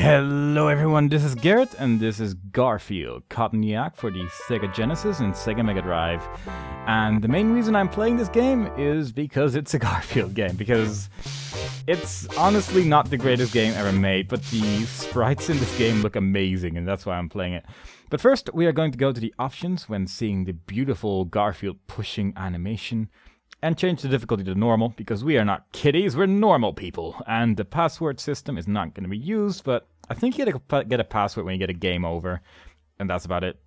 Hello everyone, this is Garrett, and this is Garfield, Cottonyak for the Sega Genesis and Sega Mega Drive. And the main reason I'm playing this game is because it's a Garfield game, because it's honestly not the greatest game ever made, but the sprites in this game look amazing, and that's why I'm playing it. But first, we are going to go to the options when seeing the beautiful Garfield pushing animation, and change the difficulty to normal, because we are not kitties, we're normal people. And the password system is not going to be used, but I think you get a password when you get a game over, and that's about it.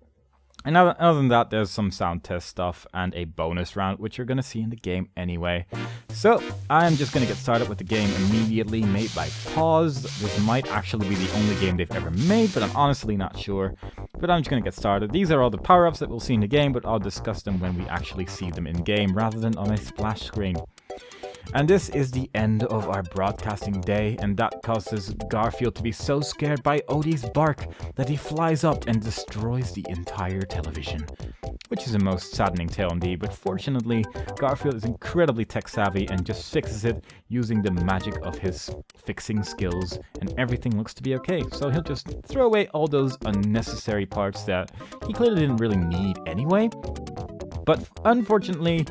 And other than that, there's some sound test stuff and a bonus round, which you're going to see in the game anyway. So, I'm just going to get started with the game immediately, made by Pause. This might actually be the only game they've ever made, but I'm honestly not sure. But I'm just going to get started. These are all the power-ups that we'll see in the game, but I'll discuss them when we actually see them in-game, rather than on a splash screen. And this is the end of our broadcasting day, and that causes Garfield to be so scared by Odie's bark that he flies up and destroys the entire television. Which is a most saddening tale indeed, but fortunately, Garfield is incredibly tech-savvy and just fixes it using the magic of his fixing skills, and everything looks to be okay. So he'll just throw away all those unnecessary parts that he clearly didn't really need anyway. But unfortunately,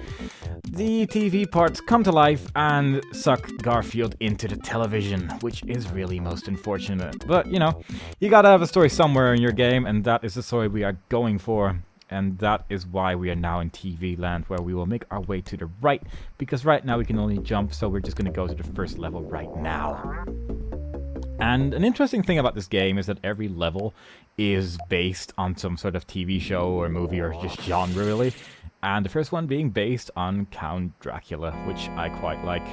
the TV parts come to life and suck Garfield into the television, which is really most unfortunate. But, you know, you gotta have a story somewhere in your game, and that is the story we are going for. And that is why we are now in TV land, where we will make our way to the right, because right now we can only jump, so we're just gonna go to the first level right now. And an interesting thing about this game is that every level is based on some sort of TV show or movie or just genre, really. And the first one being based on Count Dracula, which I quite like.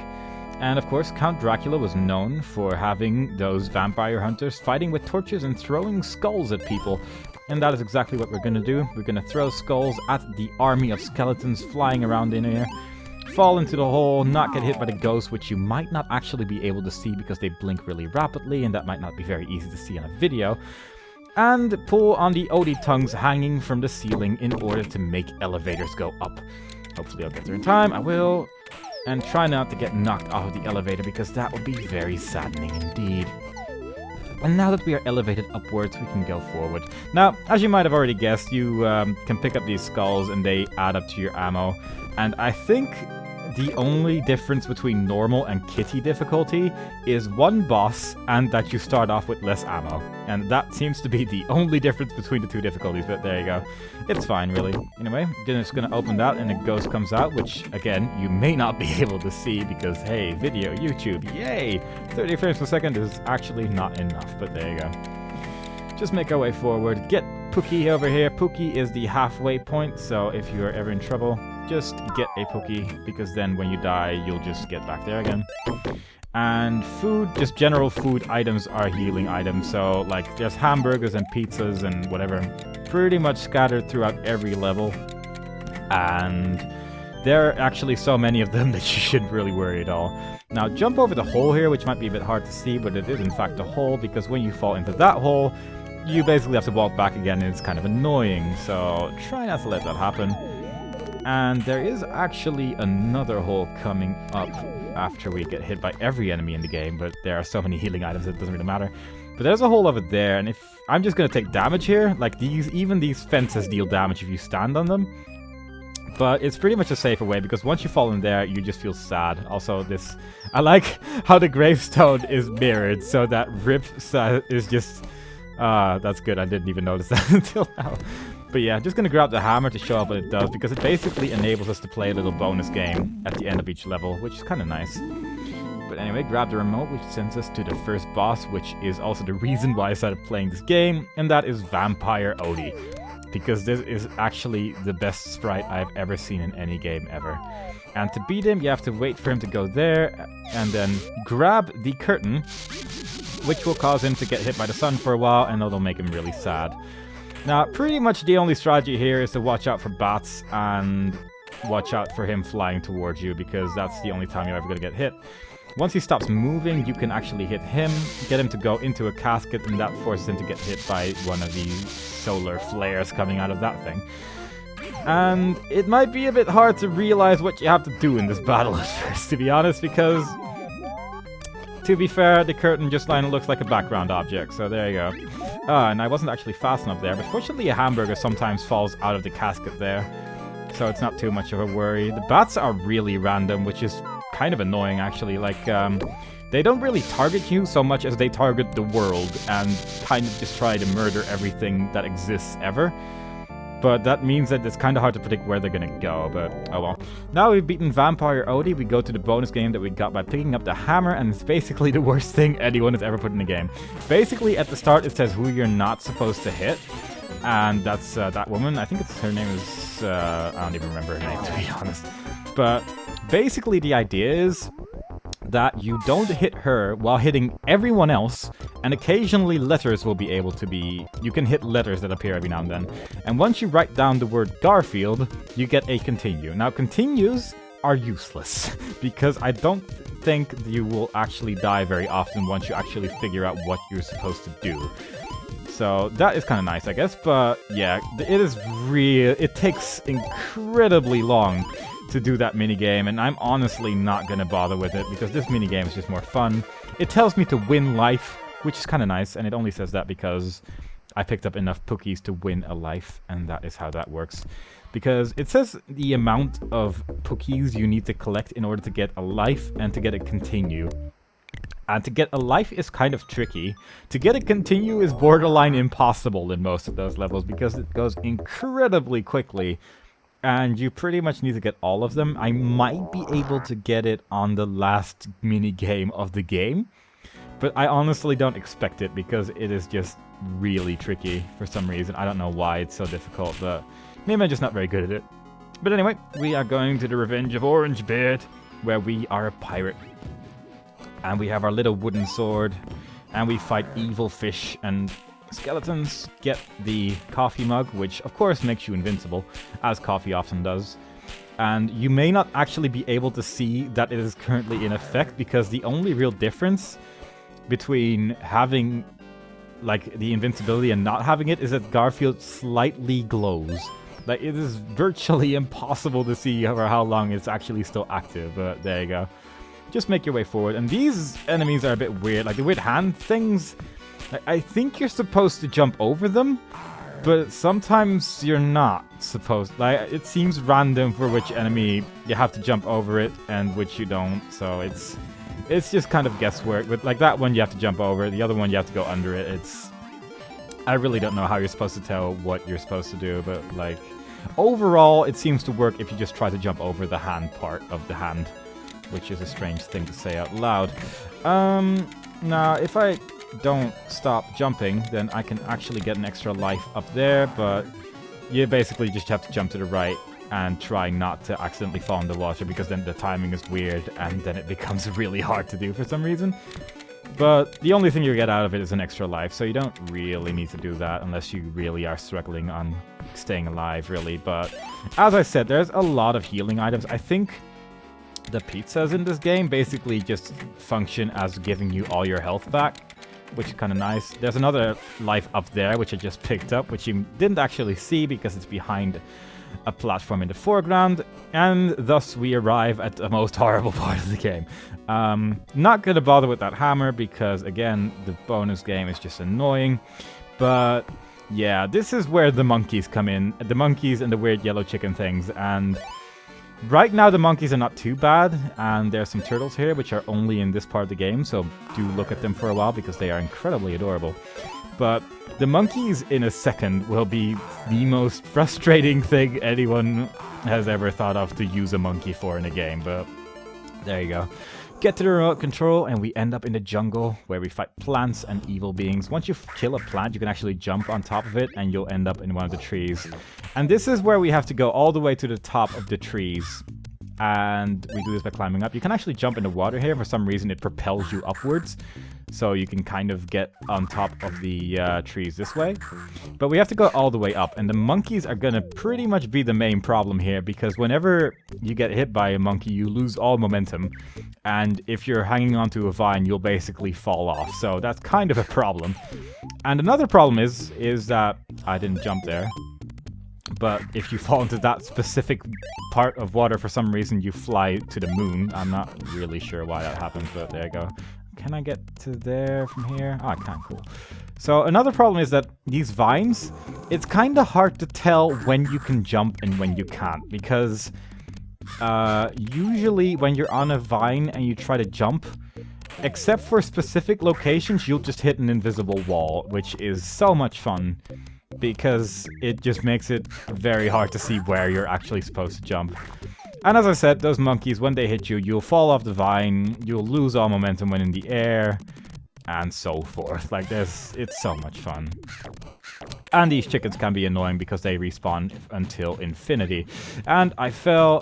And of course, Count Dracula was known for having those vampire hunters fighting with torches and throwing skulls at people. And that is exactly what we're gonna do. We're gonna throw skulls at the army of skeletons flying around in here, fall into the hole, not get hit by the ghost, which you might not actually be able to see because they blink really rapidly, and that might not be very easy to see on a video. And pull on the Odie tongues hanging from the ceiling in order to make elevators go up. Hopefully I'll get there in time. I will. And try not to get knocked off the elevator, because that would be very saddening indeed. And now that we are elevated upwards, we can go forward. Now, as you might have already guessed, you can pick up these skulls and they add up to your ammo. And I think the only difference between normal and kitty difficulty is one boss, and that you start off with less ammo. And that seems to be the only difference between the two difficulties, but there you go. It's fine, really. Anyway, then it's gonna open that and a ghost comes out, which, again, you may not be able to see because, hey, video, YouTube, yay! 30 frames per second is actually not enough, but there you go. Just make our way forward. Get Pookie over here. Pookie is the halfway point, so if you're ever in trouble, just get a Pookie, because then when you die, you'll just get back there again. And food, just general food items are healing items, so like there's hamburgers and pizzas and whatever, pretty much scattered throughout every level. And there are actually so many of them that you shouldn't really worry at all. Now jump over the hole here, which might be a bit hard to see, but it is in fact a hole, because when you fall into that hole, you basically have to walk back again, and it's kind of annoying, so try not to let that happen. And there is actually another hole coming up after we get hit by every enemy in the game, but there are so many healing items that it doesn't really matter. But there's a hole over there, and if I'm just gonna take damage here, like even these fences deal damage if you stand on them. But it's pretty much a safer way, because once you fall in there, you just feel sad. Also, I like how the gravestone is mirrored, so that rip is just... that's good, I didn't even notice that until now. But yeah, just gonna grab the hammer to show up what it does, because it basically enables us to play a little bonus game at the end of each level, which is kind of nice. But anyway, grab the remote, which sends us to the first boss, which is also the reason why I started playing this game, and that is Vampire Odie. Because this is actually the best sprite I've ever seen in any game ever. And to beat him, you have to wait for him to go there, and then grab the curtain, which will cause him to get hit by the sun for a while, and that'll make him really sad. Now, pretty much the only strategy here is to watch out for bats and watch out for him flying towards you, because that's the only time you're ever going to get hit. Once he stops moving, you can actually hit him, get him to go into a casket, and that forces him to get hit by one of these solar flares coming out of that thing. And it might be a bit hard to realize what you have to do in this battle at first, to be honest, because To be fair, the curtain just kind of looks like a background object, so there you go. And I wasn't actually fast enough there, but fortunately a hamburger sometimes falls out of the casket there, so it's not too much of a worry. The bats are really random, which is kind of annoying actually. Like, they don't really target you so much as they target the world and kind of just try to murder everything that exists ever. But that means that it's kind of hard to predict where they're gonna go, but oh well. Now we've beaten Vampire Odie, we go to the bonus game that we got by picking up the hammer, and it's basically the worst thing anyone has ever put in a game. Basically, at the start it says who you're not supposed to hit, and that's that woman. I think her name is, I don't even remember her name, to be honest. But basically the idea is that you don't hit her while hitting everyone else, and occasionally letters will be able to be... You can hit letters that appear every now and then. And once you write down the word Garfield, you get a continue. Now, continues are useless, because I don't think you will actually die very often once you actually figure out what you're supposed to do. So that is kind of nice, I guess, but yeah, it is real. It takes incredibly long to do that minigame, and I'm honestly not gonna bother with it because this minigame is just more fun. It tells me to win life, which is kind of nice, and it only says that because I picked up enough Pookies to win a life, and that is how that works. Because it says the amount of Pookies you need to collect in order to get a life and to get a continue. And to get a life is kind of tricky. To get a continue is borderline impossible in most of those levels because it goes incredibly quickly. And you pretty much need to get all of them. I might be able to get it on the last mini game of the game, but I honestly don't expect it because it is just really tricky for some reason. I don't know why it's so difficult, but maybe I'm just not very good at it. But anyway, we are going to the Revenge of Orangebeard, where we are a pirate. And we have our little wooden sword, and we fight evil fish and skeletons, get the coffee mug, which of course makes you invincible, as coffee often does. And you may not actually be able to see that it is currently in effect, because the only real difference between having like the invincibility and not having it is that Garfield slightly glows. Like, it is virtually impossible to see for how long it's actually still active, but there you go. Just make your way forward, and these enemies are a bit weird, like the weird hand things. I think you're supposed to jump over them, but sometimes you're not supposed. Like, it seems random for which enemy you have to jump over it and which you don't, so it's just kind of guesswork. But like that one you have to jump over it, the other one you have to go under it. I really don't know how you're supposed to tell what you're supposed to do, but like overall it seems to work if you just try to jump over the hand part of the hand, which is a strange thing to say out loud. Now if I don't stop jumping, then I can actually get an extra life up there, but you basically just have to jump to the right and try not to accidentally fall in the water, because then the timing is weird and then it becomes really hard to do for some reason. But the only thing you get out of it is an extra life, so you don't really need to do that unless you really are struggling on staying alive, really. But as I said, there's a lot of healing items. I think the pizzas in this game basically just function as giving you all your health back, which is kind of nice. There's another life up there, which I just picked up, which you didn't actually see because it's behind a platform in the foreground, and thus we arrive at the most horrible part of the game. Not gonna bother with that hammer because, again, the bonus game is just annoying, but yeah, this is where the monkeys come in. The monkeys and the weird yellow chicken things, and right now the monkeys are not too bad, and there's some turtles here which are only in this part of the game, so do look at them for a while because they are incredibly adorable. But the monkeys in a second will be the most frustrating thing anyone has ever thought of to use a monkey for in a game, but there you go. Get to the remote control and we end up in the jungle where we fight plants and evil beings. Once you kill a plant, you can actually jump on top of it and you'll end up in one of the trees. And this is where we have to go all the way to the top of the trees. And we do this by climbing up. You can actually jump in the water here. For some reason, it propels you upwards. So you can kind of get on top of the trees this way. But we have to go all the way up. And the monkeys are going to pretty much be the main problem here. Because whenever you get hit by a monkey, you lose all momentum. And if you're hanging onto a vine, you'll basically fall off. So that's kind of a problem. And another problem is that I didn't jump there. But if you fall into that specific part of water for some reason, you fly to the moon. I'm not really sure why that happens, but there you go. can I get to there from here? Oh, I can, cool. So another problem is that these vines, it's kind of hard to tell when you can jump and when you can't, because usually when you're on a vine and you try to jump, except for specific locations, you'll just hit an invisible wall, which is so much fun, because it just makes it very hard to see where you're actually supposed to jump. And as I said, those monkeys, when they hit you, you'll fall off the vine, you'll lose all momentum when in the air, and so forth. Like, it's so much fun. And these chickens can be annoying because they respawn until infinity. And I fell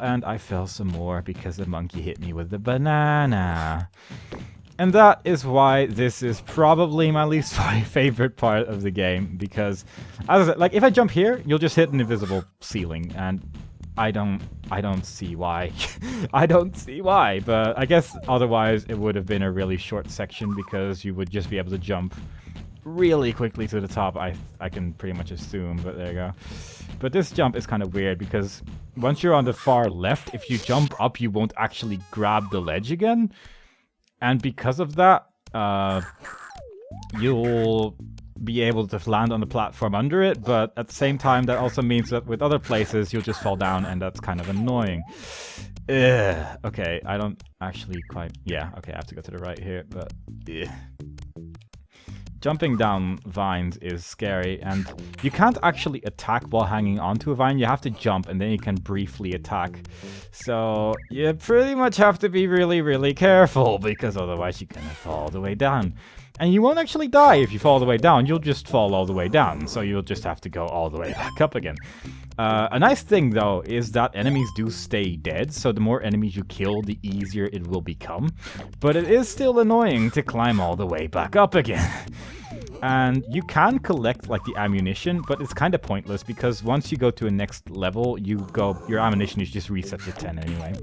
some more because the monkey hit me with the banana. And that is why this is probably my least favorite part of the game, because, as I said, like, if I jump here, you'll just hit an invisible ceiling, and I don't see why. I don't see why, but I guess otherwise it would have been a really short section because you would just be able to jump really quickly to the top, I can pretty much assume, but there you go. But this jump is kind of weird because once you're on the far left, if you jump up, you won't actually grab the ledge again. And because of that, you'll be able to land on the platform under it, but at the same time that also means that with other places you'll just fall down, and that's kind of annoying. Okay, I don't actually quite... Yeah, okay, I have to go to the right here, but... Jumping down vines is scary, and you can't actually attack while hanging onto a vine. You have to jump, and then you can briefly attack. So you pretty much have to be really, really careful, because otherwise you're gonna fall all the way down. And you won't actually die if you fall all the way down, you'll just fall all the way down, so you'll just have to go all the way back up again. A nice thing, though, is that enemies do stay dead, so the more enemies you kill, the easier it will become. But it is still annoying to climb all the way back up again. And you can collect, like, the ammunition, but it's kind of pointless, because once you go to a next level, your ammunition is just reset to 10 anyway.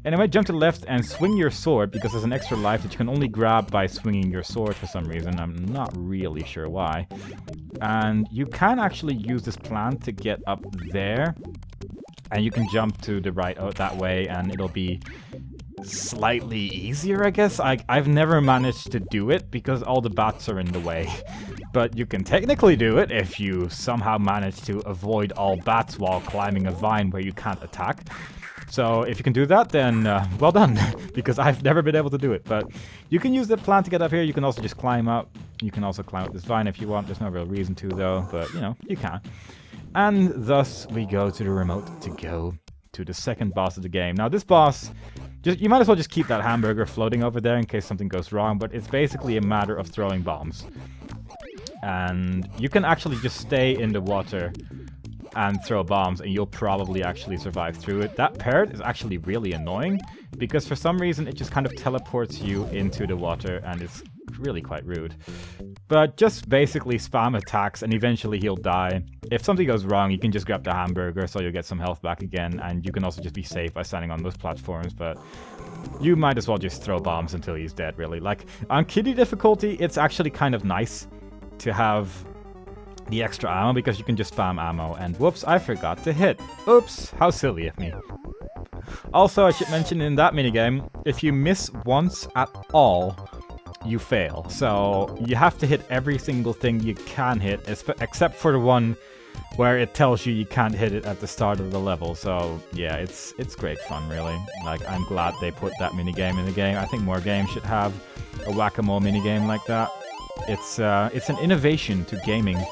Anyway, jump to the left and swing your sword, because there's an extra life that you can only grab by swinging your sword for some reason. I'm not really sure why. And you can actually use this plant to get up there, and you can jump to the right that way, and it'll be slightly easier, I guess. I've never managed to do it because all the bats are in the way. But you can technically do it if you somehow manage to avoid all bats while climbing a vine where you can't attack. So if you can do that, then well done, because I've never been able to do it. But you can use the plant to get up here. You can also just climb up. You can also climb up this vine if you want. There's no real reason to, though, but, you know, you can. And thus we go to the remote to go to the second boss of the game. Now, this boss... you might as well just keep that hamburger floating over there in case something goes wrong, but it's basically a matter of throwing bombs. And you can actually just stay in the water and throw bombs, and you'll probably actually survive through it. That parrot is actually really annoying, because for some reason it just kind of teleports you into the water, and it's really quite rude. But just basically spam attacks, and eventually he'll die. If something goes wrong, you can just grab the hamburger, so you'll get some health back again, and you can also just be safe by standing on those platforms, but you might as well just throw bombs until he's dead, really. Like, on kiddie difficulty, it's actually kind of nice to have the extra ammo, because you can just spam ammo, and whoops, I forgot to hit. Oops, how silly of me. Also, I should mention in that minigame, if you miss once at all, you fail. So you have to hit every single thing you can hit, except for the one where it tells you can't hit it at the start of the level. So yeah, it's great fun, really. Like, I'm glad they put that minigame in the game. I think more games should have a whack-a-mole minigame like that. It's an innovation to gaming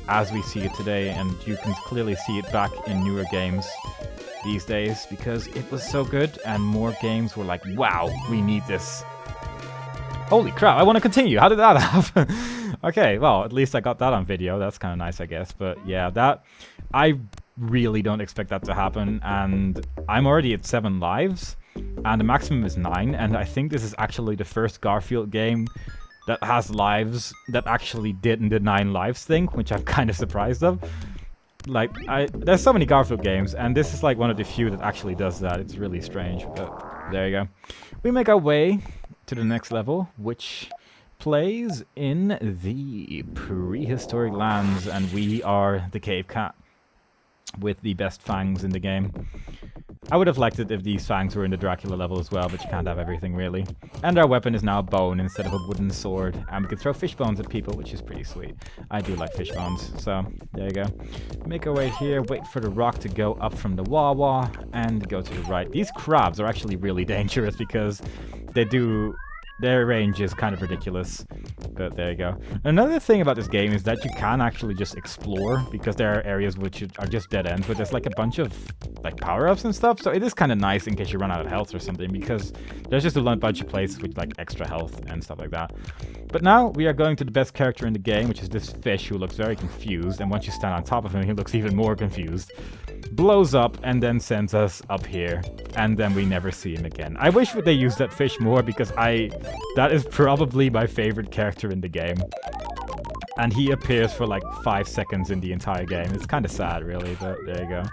as we see it today, and you can clearly see it back in newer games these days, because it was so good, and more games were like, wow, we need this. Holy crap, I want to continue. How did that happen? Okay, well, at least I got that on video. That's kind of nice, I guess. But yeah, I really don't expect that to happen. And I'm already at 7 lives, and the maximum is 9. And I think this is actually the first Garfield game that has lives that actually did the 9 lives thing, which I'm kind of surprised of. Like, there's so many Garfield games, and this is like one of the few that actually does that. It's really strange, but there you go. We make our way to the next level, which plays in the prehistoric lands, and we are the cave cat with the best fangs in the game. I would have liked it if these fangs were in the Dracula level as well, but you can't have everything really. And our weapon is now a bone instead of a wooden sword, and we can throw fish bones at people, which is pretty sweet. I do like fish bones, so there you go. Make our way here, wait for the rock to go up from the wah-wah, and go to the right. These crabs are actually really dangerous because their range is kind of ridiculous, but there you go. Another thing about this game is that you can actually just explore, because there are areas which are just dead ends, but there's like a bunch of like power-ups and stuff, so it is kind of nice in case you run out of health or something, because there's just a bunch of places with like extra health and stuff like that. But now we are going to the best character in the game, which is this fish who looks very confused, and once you stand on top of him, he looks even more confused. Blows up and then sends us up here, and then we never see him again. I wish they used that fish more, because that is probably my favorite character in the game. And he appears for like 5 seconds in the entire game. It's kind of sad, really, but there you go.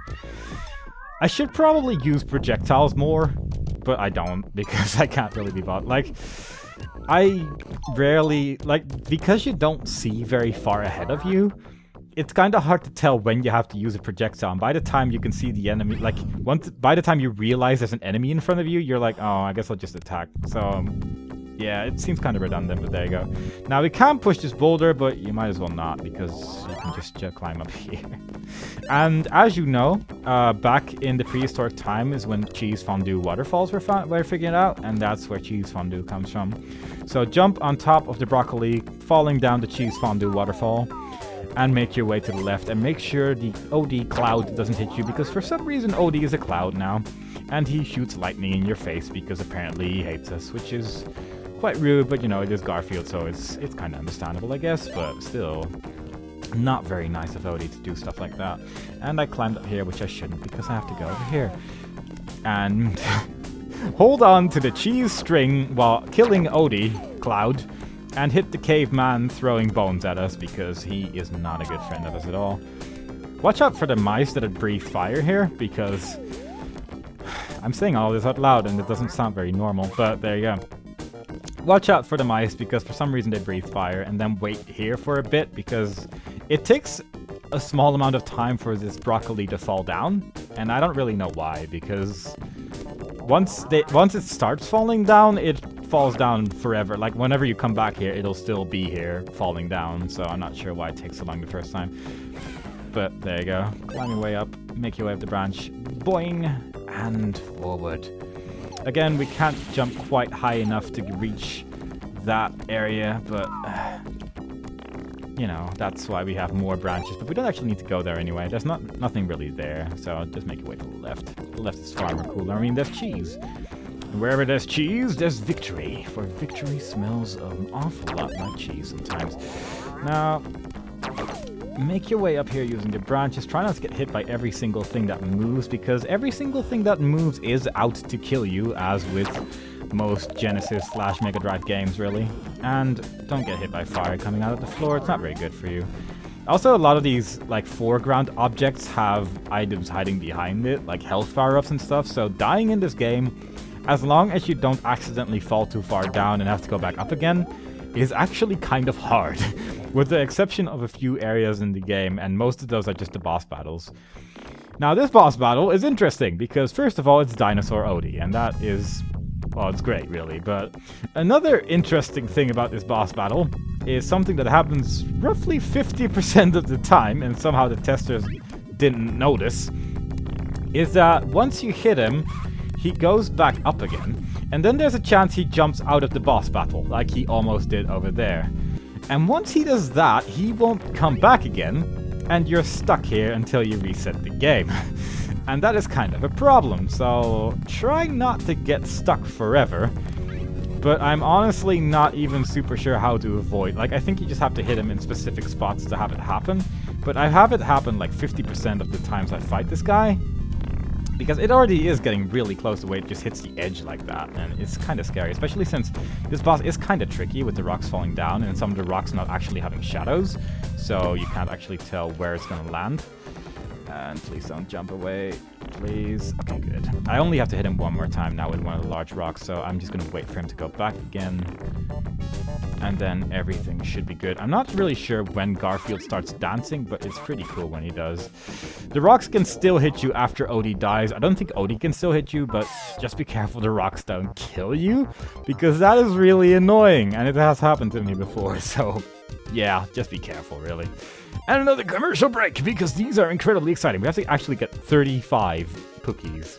I should probably use projectiles more, but I don't, because I can't really be bothered. Like, I rarely, like, because you don't see very far ahead of you, it's kind of hard to tell when you have to use a projectile. And by the time you can see the enemy, like, by the time you realize there's an enemy in front of you, you're like, oh, I guess I'll just attack. So, yeah, it seems kind of redundant, but there you go. Now, we can push this boulder, but you might as well not, because you can just climb up here. And as you know, back in the prehistoric time is when cheese fondue waterfalls were figured out, and that's where cheese fondue comes from. So jump on top of the broccoli, falling down the cheese fondue waterfall, and make your way to the left, and make sure the Odie cloud doesn't hit you, because for some reason Odie is a cloud now, and he shoots lightning in your face because apparently he hates us, which is quite rude, but you know, it is Garfield, so it's kind of understandable, I guess, but still not very nice of Odie to do stuff like that. And I climbed up here, which I shouldn't, because I have to go over here and hold on to the cheese string while killing Odie cloud, and hit the caveman throwing bones at us, because he is not a good friend of us at all. Watch out for the mice that breathe fire here, because I'm saying all this out loud and it doesn't sound very normal, but there you go. Watch out for the mice, because for some reason they breathe fire, and then wait here for a bit, because it takes a small amount of time for this broccoli to fall down, and I don't really know why, because once it starts falling down, it falls down forever. Like, whenever you come back here, it'll still be here falling down, so I'm not sure why it takes so long the first time. But there you go. Climb your way up, make your way up the branch, boing, and forward. Again, we can't jump quite high enough to reach that area, but you know, that's why we have more branches, but we don't actually need to go there anyway. There's nothing really there, so just make your way to the left. The left is far more cooler. I mean, there's cheese. And wherever there's cheese, there's victory, for victory smells an awful lot like cheese sometimes. Now, make your way up here using the branches. Try not to get hit by every single thing that moves, because every single thing that moves is out to kill you, as with most Genesis / Mega Drive games, really. And don't get hit by fire coming out of the floor. It's not very good for you. Also, a lot of these like foreground objects have items hiding behind it, like health power-ups and stuff, so dying in this game, as long as you don't accidentally fall too far down and have to go back up again, is actually kind of hard, with the exception of a few areas in the game, and most of those are just the boss battles. Now, this boss battle is interesting, because first of all, it's Dinosaur Odie, and that is, well, it's great, really. But another interesting thing about this boss battle is something that happens roughly 50% of the time, and somehow the testers didn't notice, is that once you hit him, he goes back up again, and then there's a chance he jumps out of the boss battle, like he almost did over there. And once he does that, he won't come back again, and you're stuck here until you reset the game. And that is kind of a problem, so try not to get stuck forever. But I'm honestly not even super sure how to avoid. Like, I think you just have to hit him in specific spots to have it happen. But I have it happen like 50% of the times I fight this guy, because it already is getting really close to where it just hits the edge like that, and it's kind of scary, especially since this boss is kind of tricky with the rocks falling down, and some of the rocks not actually having shadows, so you can't actually tell where it's going to land. And please don't jump away, please. Okay, good. I only have to hit him one more time now with one of the large rocks, so I'm just going to wait for him to go back again. and then everything should be good. I'm not really sure when Garfield starts dancing, but it's pretty cool when he does. The rocks can still hit you after Odie dies. I don't think Odie can still hit you, but just be careful the rocks don't kill you, because that is really annoying, and it has happened to me before, so yeah, just be careful, really. And another commercial break, because these are incredibly exciting. We have to actually get 35 cookies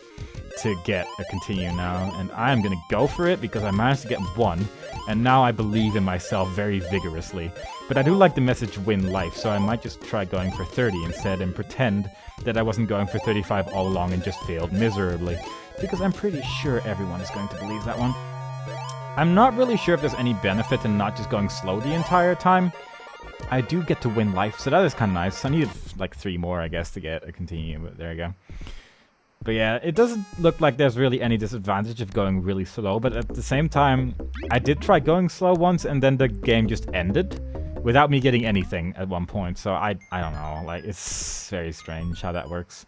to get a continue now, and I'm gonna go for it because I managed to get 1, and now I believe in myself very vigorously. But I do like the message win life, so I might just try going for 30 instead and pretend that I wasn't going for 35 all along and just failed miserably, because I'm pretty sure everyone is going to believe that one. I'm not really sure if there's any benefit in not just going slow the entire time. I do get to win life, so that is kind of nice. I needed like 3 more, I guess, to get a continue, but there you go. But yeah, it doesn't look like there's really any disadvantage of going really slow, but at the same time, I did try going slow once, and then the game just ended without me getting anything at one point, so I don't know, like, it's very strange how that works.